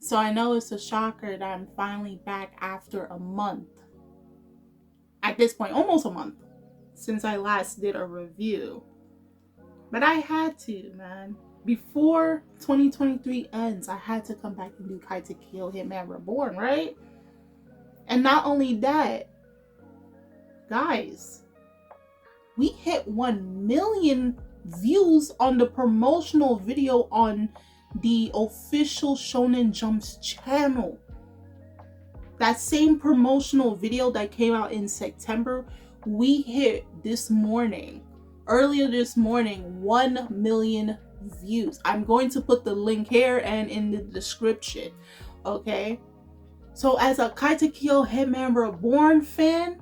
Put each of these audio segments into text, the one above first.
So I know it's a shocker that I'm finally back after a month. At this point, almost a month since I last did a review. But I had to, man. Before 2023 ends, I had to come back and do Katekyo Hitman REBORN, right? And not only that, guys, we hit 1 million views on the promotional video on the official Shonen Jump's channel. That same promotional video that came out in September, we hit earlier this morning, 1 million views. I'm going to put the link here and in the description, okay? So as a Katekyo Hitman REBORN fan,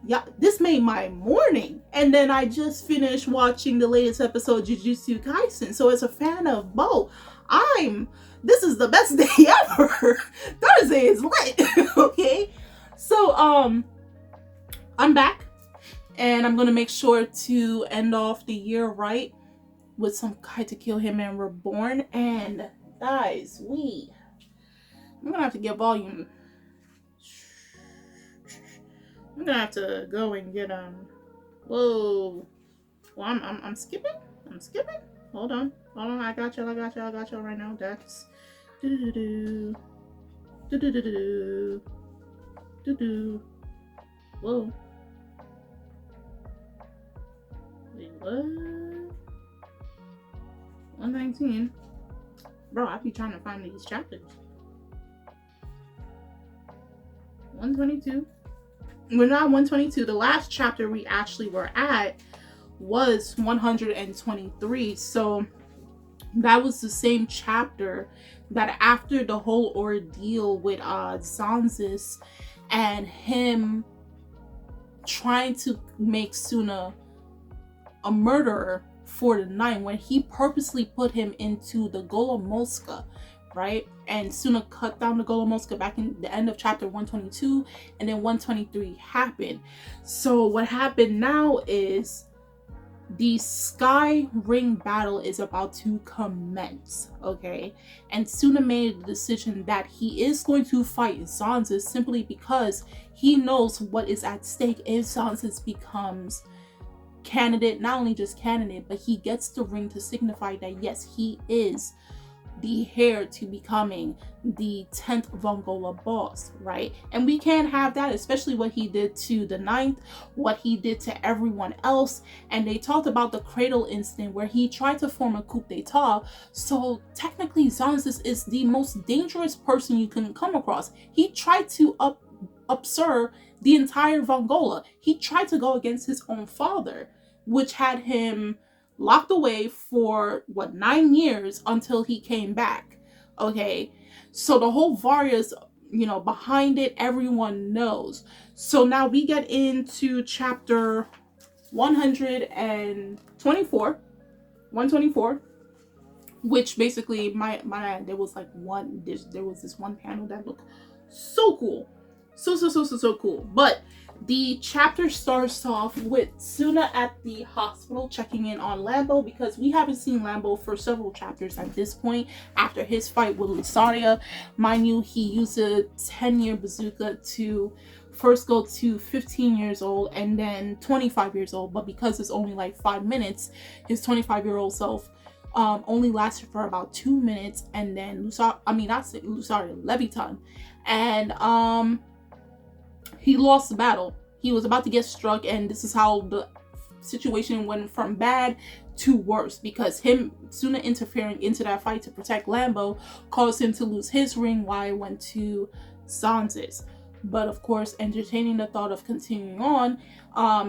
yeah, this made my morning. And then I just finished watching the latest episode, Jujutsu Kaisen. So as a fan of both, this is the best day ever. Thursday is lit, okay? So, I'm back. And I'm going to make sure to end off the year right with some Katekyo Hitman REBORN. And guys, I'm going to have to get volume. I'm gonna have to go and get whoa. Well, I'm skipping. Hold on. I got you right now. That's whoa. Wait, what? 119. Bro, I be trying to find these chapters. 122. We're not 122. The last chapter we actually were at was 123. So that was the same chapter that after the whole ordeal with XANXUS and him trying to make Tsuna a murderer for the night, when he purposely put him into the Golomoska, right? And Tsuna cut down the Golomoska back in the end of chapter 122, and then 123 happened. So what happened now is the Sky Ring battle is about to commence, okay? And Tsuna made the decision that he is going to fight XANXUS simply because he knows what is at stake if XANXUS becomes candidate, not only just candidate, but he gets the ring to signify that yes, he is the heir to becoming the 10th Vongola boss, right? And we can't have that, especially what he did to the 9th, what he did to everyone else. And they talked about the cradle incident where he tried to form a coup d'etat. So technically XANXUS is the most dangerous person you can come across. He tried to upsurge the entire Vongola. He tried to go against his own father, which had him locked away for 9 years until he came back. Okay, so the whole Varya's behind it, everyone knows. So now we get into chapter 124, which basically there was this one panel that looked so cool, so cool. But the chapter starts off with Tsuna at the hospital checking in on Lambo, because we haven't seen Lambo for several chapters at this point after his fight with Lusaria. Mind you, he used a 10-year bazooka to first go to 15 years old and then 25 years old, but because it's only like 5 minutes, his 25-year-old self only lasted for about 2 minutes, and then Leviton, and he lost the battle. He was about to get struck, and this is how the situation went from bad to worse, because Tsuna interfering into that fight to protect Lambo caused him to lose his ring while it went to XANXUS. But of course, entertaining the thought of continuing on,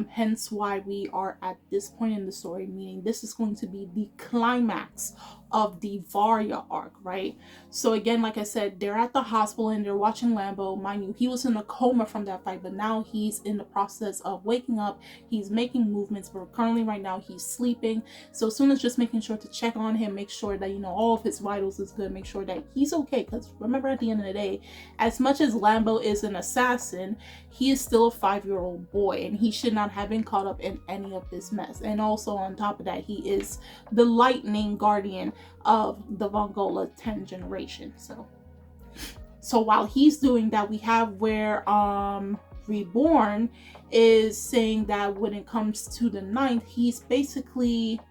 hence why we are at this point in the story, meaning this is going to be the climax of the Varya arc, right? So again, like I said, they're at the hospital and they're watching Lambo. Mind you, he was in a coma from that fight, but now he's in the process of waking up. He's making movements, but currently right now he's sleeping. So Tsuna's just making sure to check on him, make sure that, all of his vitals is good, make sure that he's okay. Because remember, at the end of the day, as much as Lambo is an assassin, he is still a 5-year-old boy, and he should not have been caught up in any of this mess. And also on top of that, he is the lightning guardian of the Vongola 10 generation. So while he's doing that, we have where Reborn is saying that when it comes to the 9th, he's basically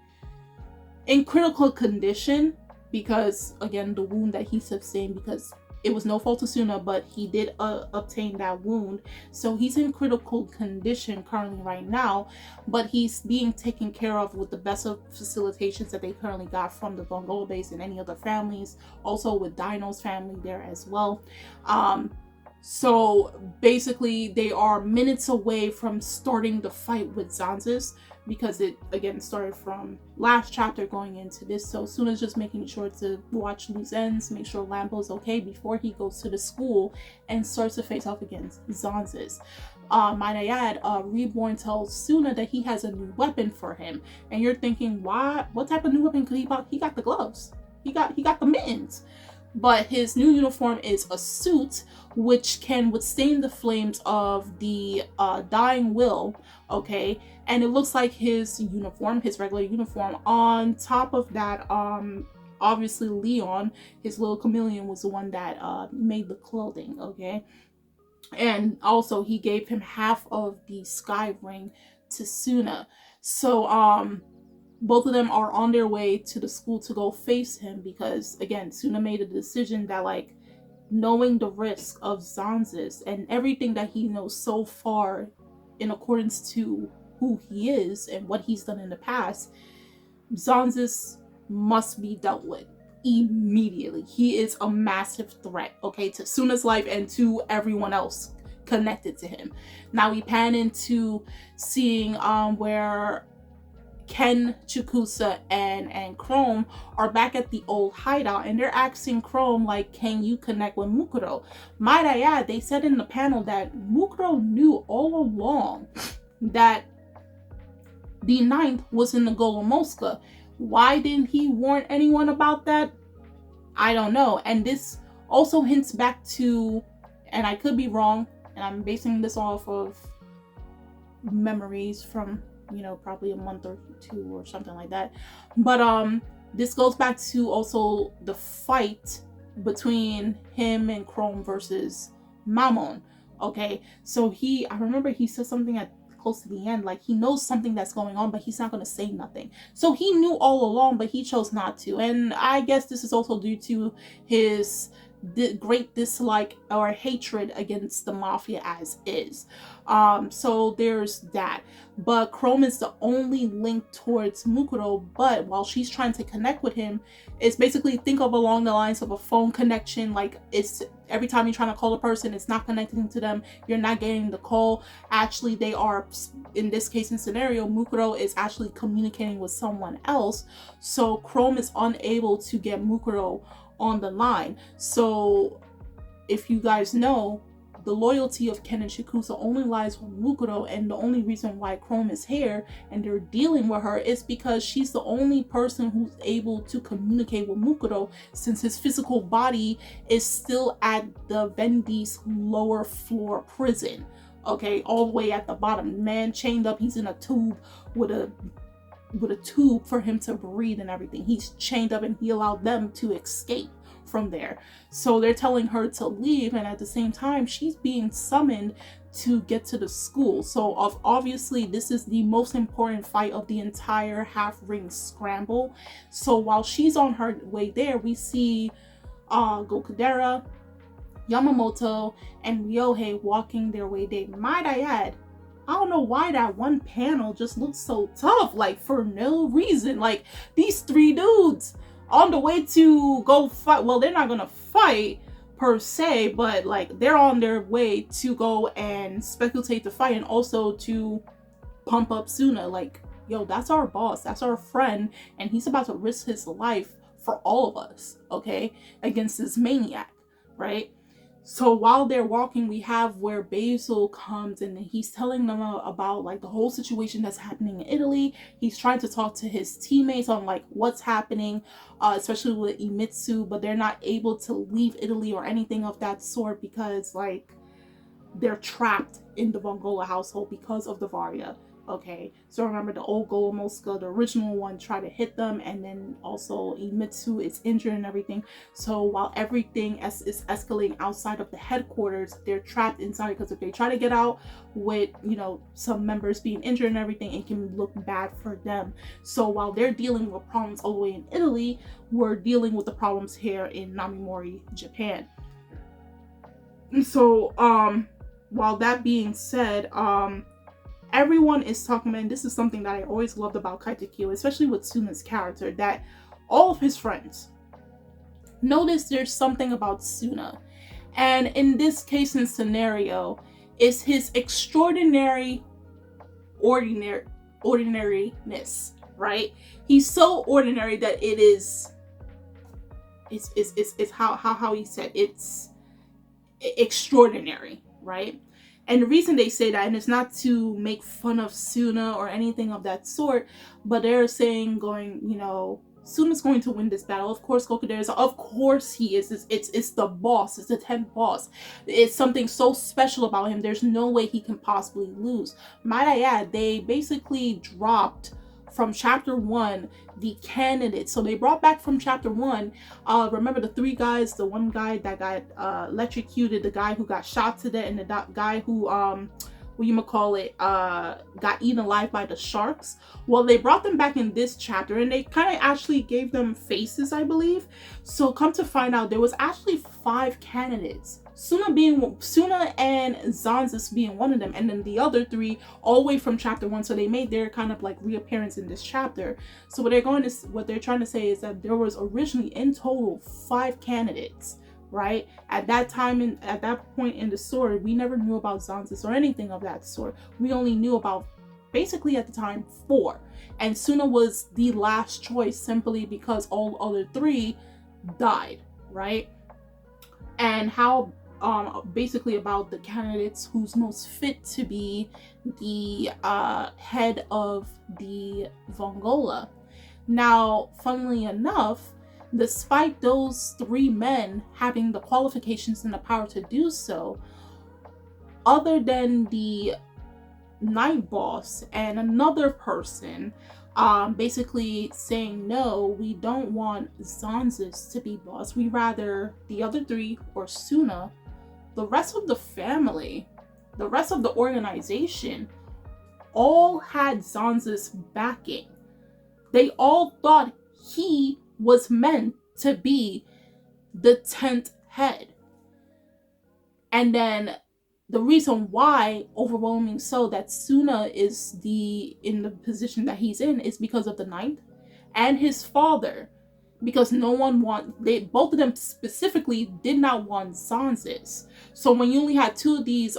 in critical condition because, again, the wound that he sustained, because it was no fault of Tsuna, but he did obtain that wound. So he's in critical condition currently right now, but he's being taken care of with the best of facilitations that they currently got from the Vongola base and any other families, also with Dino's family there as well. So basically they are minutes away from starting the fight with XANXUS, because it again started from last chapter going into this. So Tsuna's just making sure to watch loose ends, make sure Lampo's okay before he goes to the school and starts to face off against XANXUS. Might I add, Reborn tells Tsuna that he has a new weapon for him, and you're thinking, why? What type of new weapon could he buy? He got the gloves, he got the mittens. But his new uniform is a suit which can withstand the flames of the dying will, okay? And it looks like his uniform, his regular uniform. On top of that, obviously Leon, his little chameleon, was the one that made the clothing, okay? And also he gave him half of the sky ring to Tsuna. So both of them are on their way to the school to go face him, because again, Tsuna made a decision that, like, knowing the risk of XANXUS and everything that he knows so far in accordance to who he is and what he's done in the past, XANXUS must be dealt with immediately. He is a massive threat, okay, to Tsuna's life and to everyone else connected to him. Now we pan into seeing where Ken, Chikusa, and Chrome are back at the old hideout, and they're asking Chrome, like, can you connect with Mukuro? Might I add, they said in the panel that Mukuro knew all along that the 9th was in the Golomoska. Why didn't he warn anyone about that? I don't know. And this also hints back to, and I could be wrong, and I'm basing this off of memories from, you know, probably a month or two or something like that, but this goes back to also the fight between him and Chrome versus Mammon, okay? So I remember he said something at close to the end, like he knows something that's going on, but he's not going to say nothing. So he knew all along, but he chose not to. And I guess this is also due to his great dislike or hatred against the mafia as is. So there's that. But Chrome is the only link towards Mukuro, but while she's trying to connect with him, it's basically, think of along the lines of a phone connection. Like, it's every time you're trying to call a person, it's not connecting to them, you're not getting the call. Actually, they are, in this case and scenario, Mukuro is actually communicating with someone else, so Chrome is unable to get Mukuro on the line. So if you guys know, the loyalty of Ken and Chikusa only lies with Mukuro, and the only reason why Chrome is here and they're dealing with her is because she's the only person who's able to communicate with Mukuro, since his physical body is still at the Vendi's lower floor prison, okay, all the way at the bottom. Man chained up, he's in a tube with a tube for him to breathe and everything. He's chained up, and he allowed them to escape from there. So they're telling her to leave, and at the same time she's being summoned to get to the school. So obviously this is the most important fight of the entire half ring scramble. So while she's on her way there, we see Gokudera, Yamamoto, and Ryohei walking their way there. Might I add, I don't know why that one panel just looks so tough, like for no reason. Like, these three dudes on the way to go fight, well, they're not gonna fight per se, but like they're on their way to go and speculate the fight, and also to pump up Tsuna. Like, yo, that's our boss, that's our friend, and he's about to risk his life for all of us, okay, against this maniac, right? So while they're walking, we have where Basil comes and he's telling them about like the whole situation that's happening in Italy. He's trying to talk to his teammates on like what's happening, especially with Imitsu, but they're not able to leave Italy or anything of that sort because, like, they're trapped in the Vongola household because of the Varya. Okay, so remember the old Golomoska, the original one, tried to hit them, and then also Imitsu is injured and everything. So while everything is escalating outside of the headquarters, they're trapped inside, because if they try to get out with, you know, some members being injured and everything, it can look bad for them. So while they're dealing with problems all the way in Italy, we're dealing with the problems here in Namimori, Japan. And so while that being said, everyone is talking about, and this is something that I always loved about Katekyo, especially with Tsuna's character, that all of his friends notice there's something about Tsuna. And in this case and scenario, is his extraordinariness, right? He's so ordinary that it's how he said it's extraordinary, right? And the reason they say that, and it's not to make fun of Tsuna or anything of that sort, but they're saying, going, you know, Tsuna's going to win this battle. Of course, Kokudera is, of course he is. It's the boss. It's the 10th boss. It's something so special about him. There's no way he can possibly lose. Might I add, they basically dropped from chapter 1 the candidates. So they brought back from chapter 1, remember the 3 guys, the one guy that got electrocuted, the guy who got shot to death, and the guy who got eaten alive by the sharks. Well, they brought them back in this chapter, and they kind of actually gave them faces, I believe. So come to find out, there was actually 5 candidates. Tsuna and XANXUS being one of them, and then the other 3 all the way from chapter 1. So they made their kind of like reappearance in this chapter. So what they're trying to say is that there was originally in total 5 candidates, right? At that time, at that point in the story, we never knew about XANXUS or anything of that sort. We only knew about, basically at the time, 4. And Tsuna was the last choice simply because all other 3 died, right? And how basically about the candidates who's most fit to be the head of the Vongola. Now, funnily enough, despite those 3 men having the qualifications and the power to do so, other than the night boss and another person basically saying, no, we don't want XANXUS to be boss, we rather the other 3 or Tsuna, the rest of the family, the rest of the organization all had XANXUS backing. They all thought he was meant to be the 10th head. And then the reason why, overwhelming so, that Tsuna is in the position that he's in is because of the 9th and his father. Because both of them specifically did not want XANXUS. So when you only had 2 of these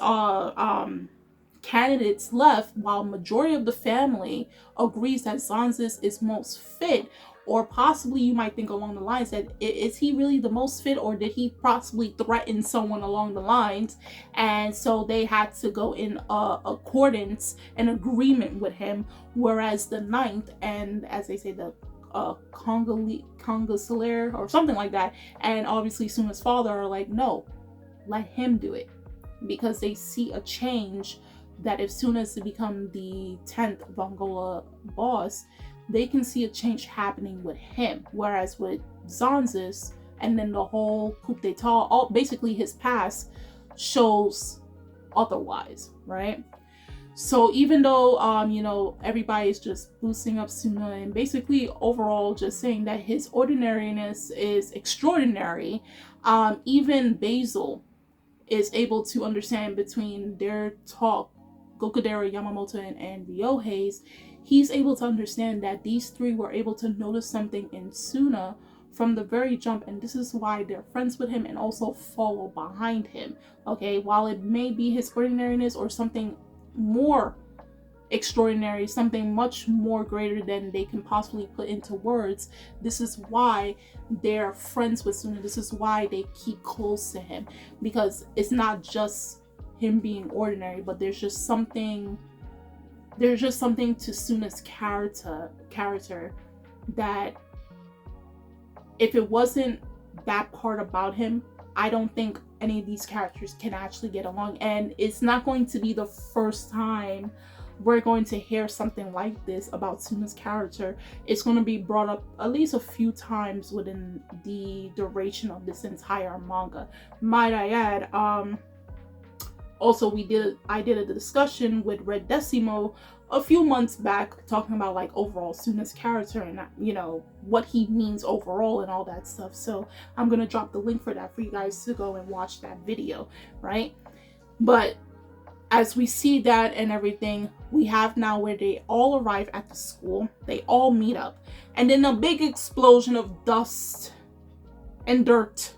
candidates left, while majority of the family agrees that XANXUS is most fit, or possibly you might think along the lines that, is he really the most fit, or did he possibly threaten someone along the lines, and so they had to go in accordance and agreement with him, whereas the 9th, and as they say, the Congolese or something like that, and obviously Tsuna's father are like, no, let him do it, because they see a change that if Tsuna is to become the 10th Vongola boss, they can see a change happening with him, whereas with XANXUS and then the whole coup d'etat, all basically his past shows otherwise, right? So even though you know, everybody's just boosting up Tsuna and basically overall just saying that his ordinariness is extraordinary, even Basil is able to understand between their talk, Gokudera, Yamamoto, and Ryohei's, he's able to understand that these 3 were able to notice something in Tsuna from the very jump, and this is why they're friends with him and also follow behind him. Okay, while it may be his ordinariness or something more extraordinary, something much more greater than they can possibly put into words, this is why they're friends with Tsuna. This is why they keep close to him, because it's not just him being ordinary, but there's just something to Tsuna's character that if it wasn't that part about him, I don't think any of these characters can actually get along. And it's not going to be the first time we're going to hear something like this about Tsuna's character. It's going to be brought up at least a few times within the duration of this entire manga. Might I add, also I did a discussion with Red Decimo a few months back talking about like overall Tsuna's character and, you know, what he means overall and all that stuff. So I'm gonna drop the link for that for you guys to go and watch that video, right? But as we see that and everything, we have now where they all arrive at the school, they all meet up, and then a big explosion of dust and dirt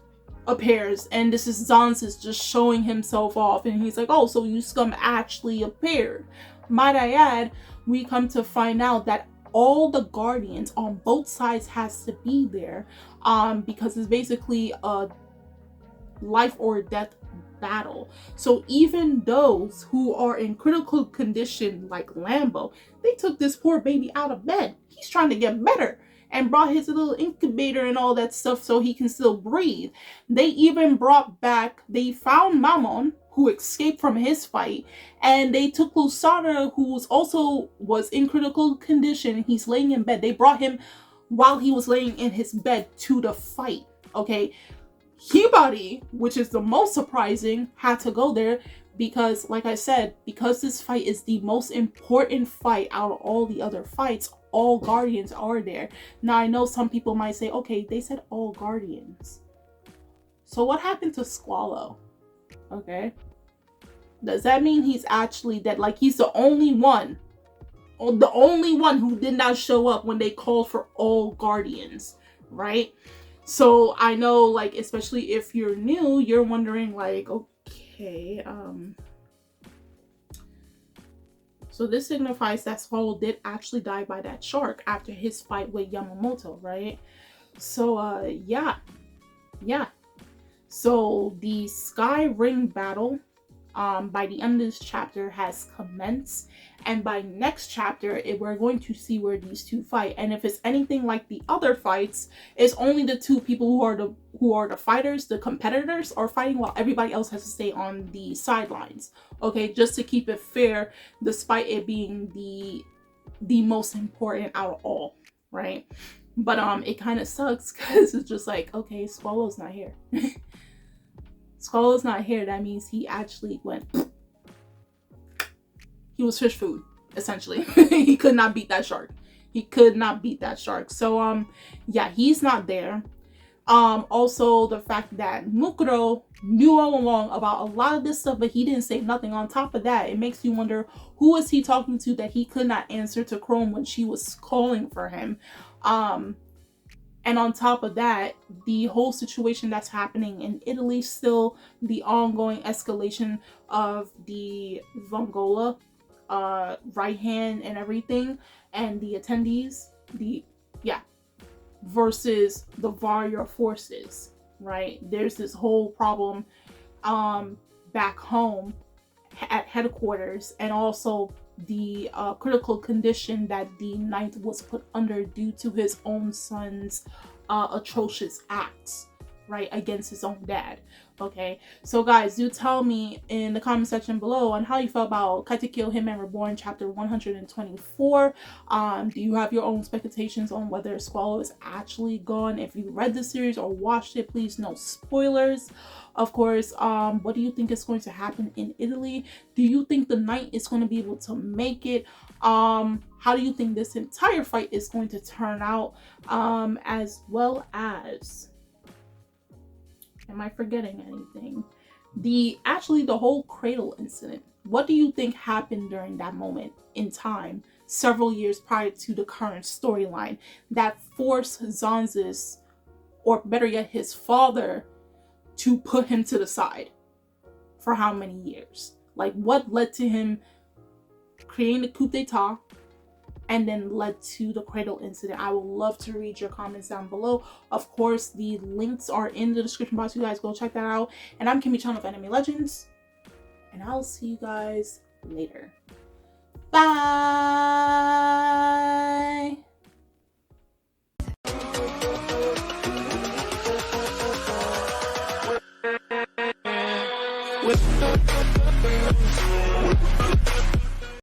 appears, and this is XANXUS just showing himself off, and he's like, oh, so you scum actually appeared. Might I add, we come to find out that all the guardians on both sides has to be there, because it's basically a life or death battle. So even those who are in critical condition like Lambo, they took this poor baby out of bed. He's trying to get better and brought his little incubator and all that stuff so he can still breathe. They even brought back, they found Mamon, who escaped from his fight, and they took Lusada, who was in critical condition. He's laying in bed. They brought him while he was laying in his bed to the fight, okay? Hibari, which is the most surprising, had to go there because, like I said, because this fight is the most important fight out of all the other fights, all guardians are there. Now, I know some people might say, okay, they said all guardians. So what happened to Squallow? Okay. Does that mean he's actually dead? Like, he's the only one, or the only one who did not show up when they called for all guardians, right? So I know, like, especially if you're new, you're wondering, like, okay, so this signifies that Squallow did actually die by that shark after his fight with Yamamoto, right? So, yeah. So the Sky Ring battle, by the end of this chapter has commenced, and by next chapter we're going to see where these two fight. And if it's anything like the other fights, it's only the two people who are the fighters, the competitors, are fighting while everybody else has to stay on the sidelines, okay, just to keep it fair, despite it being the most important out of all, right? But it kind of sucks because it's just like, okay, Squallow's not here. Squallow's not here. That means he actually went. He was fish food, essentially. He could not beat that shark. He could not beat that shark. So, yeah, he's not there. Also, the fact that Mukuro knew all along about a lot of this stuff, but he didn't say nothing. On top of that, it makes you wonder, who is he talking to that he could not answer to Chrome when she was calling for him? And on top of that, the whole situation that's happening in Italy, still the ongoing escalation of the Vongola right hand and everything, and the attendees, versus the Varya forces, right? There's this whole problem back home at headquarters, and also the critical condition that the Knight was put under due to his own son's atrocious acts, right, against his own dad. Okay, so guys, do tell me in the comment section below on how you felt about Katekyo Hitman Reborn chapter 124. Do you have your own expectations on whether Squallow is actually gone? If you read the series or watched it, please no spoilers. Of course, what do you think is going to happen in Italy? Do you think the Knight is going to be able to make it? How do you think this entire fight is going to turn out? As well as, am I forgetting anything? The whole cradle incident. What do you think happened during that moment in time, several years prior to the current storyline, that forced XANXUS, or better yet, his father, to put him to the side for how many years? Like, what led to him creating the coup d'etat and then led to the cradle incident? I would love to read your comments down below. Of course, the links are in the description box. You guys go check that out. And I'm Kimmy Chan of Anime Legends, and I'll see you guys later. Bye.